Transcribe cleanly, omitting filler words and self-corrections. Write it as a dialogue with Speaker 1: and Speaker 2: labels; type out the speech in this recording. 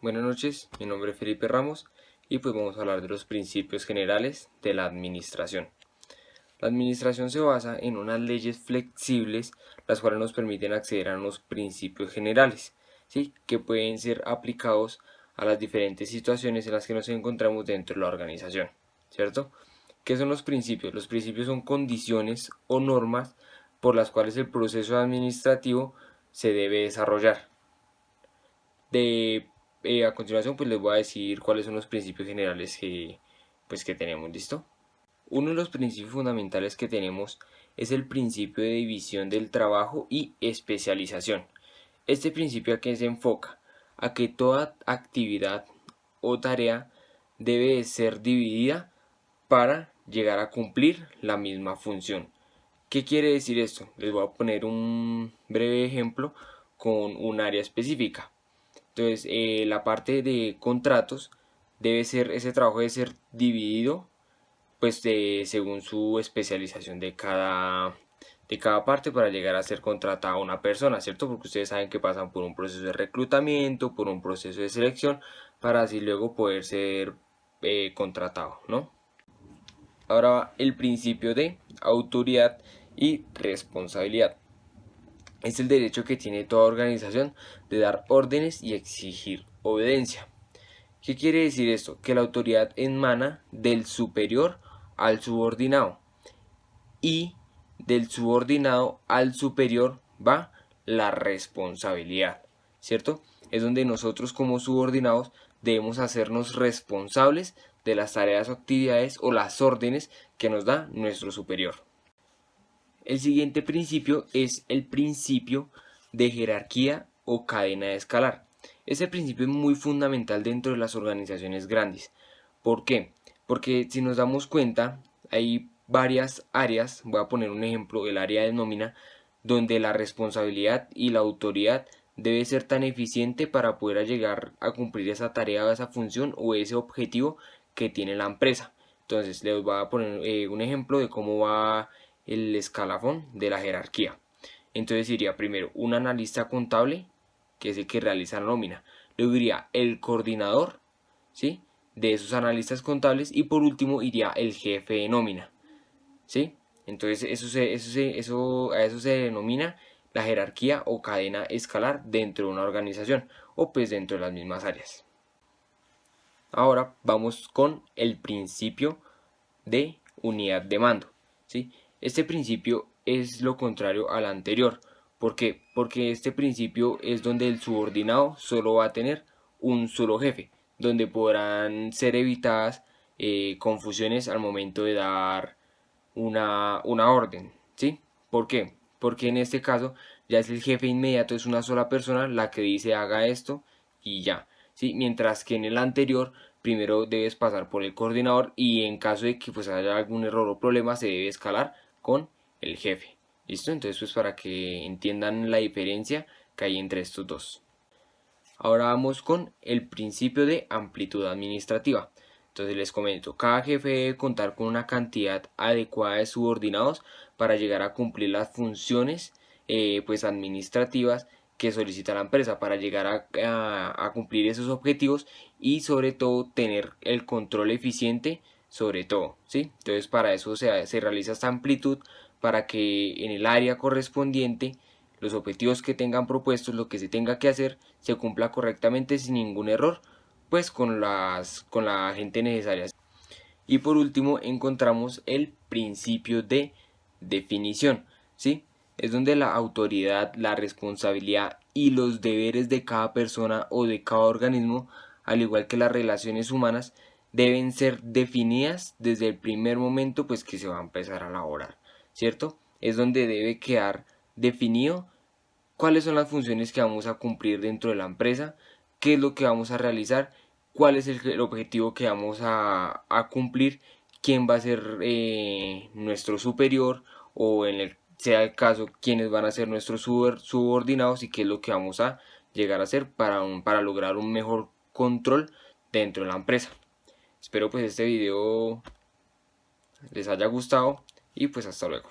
Speaker 1: Buenas noches, mi nombre es Felipe Ramos y pues vamos a hablar de los principios generales de la administración. La administración se basa en unas leyes flexibles, las cuales nos permiten acceder a unos principios generales, ¿sí? Que pueden ser aplicados a las diferentes situaciones en las que nos encontramos dentro de la organización, ¿cierto? ¿Qué son los principios? Los principios son condiciones o normas por las cuales el proceso administrativo se debe desarrollar. A continuación pues les voy a decir cuáles son los principios generales que tenemos, ¿listo? Uno de los principios fundamentales que tenemos es el principio de división del trabajo y especialización. Este principio a qué se enfoca, a que toda actividad o tarea debe ser dividida para llegar a cumplir la misma función. ¿Qué quiere decir esto? Les voy a poner un breve ejemplo con un área específica. Entonces, la parte de contratos ese trabajo debe ser dividido pues según su especialización de cada parte para llegar a ser contratada una persona, ¿cierto? Porque ustedes saben que pasan por un proceso de reclutamiento, por un proceso de selección, para así luego poder ser contratado, ¿no? Ahora el principio de autoridad y responsabilidad. Es el derecho que tiene toda organización de dar órdenes y exigir obediencia. ¿Qué quiere decir esto? Que la autoridad emana del superior al subordinado y del subordinado al superior va la responsabilidad, ¿cierto? Es donde nosotros como subordinados debemos hacernos responsables de las tareas o actividades o las órdenes que nos da nuestro superior. El siguiente principio es el principio de jerarquía o cadena de escalar. Ese principio es muy fundamental dentro de las organizaciones grandes. ¿Por qué? Porque si nos damos cuenta, hay varias áreas, voy a poner un ejemplo, el área de nómina, donde la responsabilidad y la autoridad debe ser tan eficiente para poder llegar a cumplir esa tarea o esa función o ese objetivo que tiene la empresa. Entonces les voy a poner un ejemplo de cómo va el escalafón de la jerarquía. Entonces iría primero un analista contable, que es el que realiza la nómina. Luego iría el coordinador, ¿sí?, de esos analistas contables, y por último iría el jefe de nómina, ¿sí? Entonces a eso se denomina la jerarquía o cadena escalar dentro de una organización o pues dentro de las mismas áreas. Ahora vamos con el principio de unidad de mando, ¿sí? Este principio es lo contrario al anterior. ¿Por qué? Porque este principio es donde el subordinado solo va a tener un solo jefe, donde podrán ser evitadas confusiones al momento de dar una orden, ¿sí? ¿Por qué? Porque en este caso ya es el jefe inmediato, es una sola persona la que dice haga esto y ya, ¿sí? Mientras que en el anterior primero debes pasar por el coordinador y en caso de que pues haya algún error o problema se debe escalar con el jefe. ¿Listo? Entonces pues para que entiendan la diferencia que hay entre estos dos. Ahora vamos con el principio de amplitud administrativa. Entonces les comento, cada jefe debe contar con una cantidad adecuada de subordinados para llegar a cumplir las funciones pues administrativas que solicita la empresa, para llegar a cumplir esos objetivos y sobre todo tener el control eficiente sobre todo, ¿sí? Entonces para eso se realiza esta amplitud, para que en el área correspondiente los objetivos que tengan propuestos, lo que se tenga que hacer, se cumpla correctamente sin ningún error, pues con la gente necesaria. Y por último encontramos el principio de definición, ¿sí? Es donde la autoridad, la responsabilidad y los deberes de cada persona o de cada organismo, al igual que las relaciones humanas, deben ser definidas desde el primer momento pues que se va a empezar a elaborar, ¿cierto? Es donde debe quedar definido cuáles son las funciones que vamos a cumplir dentro de la empresa, qué es lo que vamos a realizar, cuál es el objetivo que vamos a cumplir, quién va a ser nuestro superior o sea el caso quiénes van a ser nuestros subordinados y qué es lo que vamos a llegar a hacer para lograr un mejor control dentro de la empresa. Espero pues este video les haya gustado y pues hasta luego.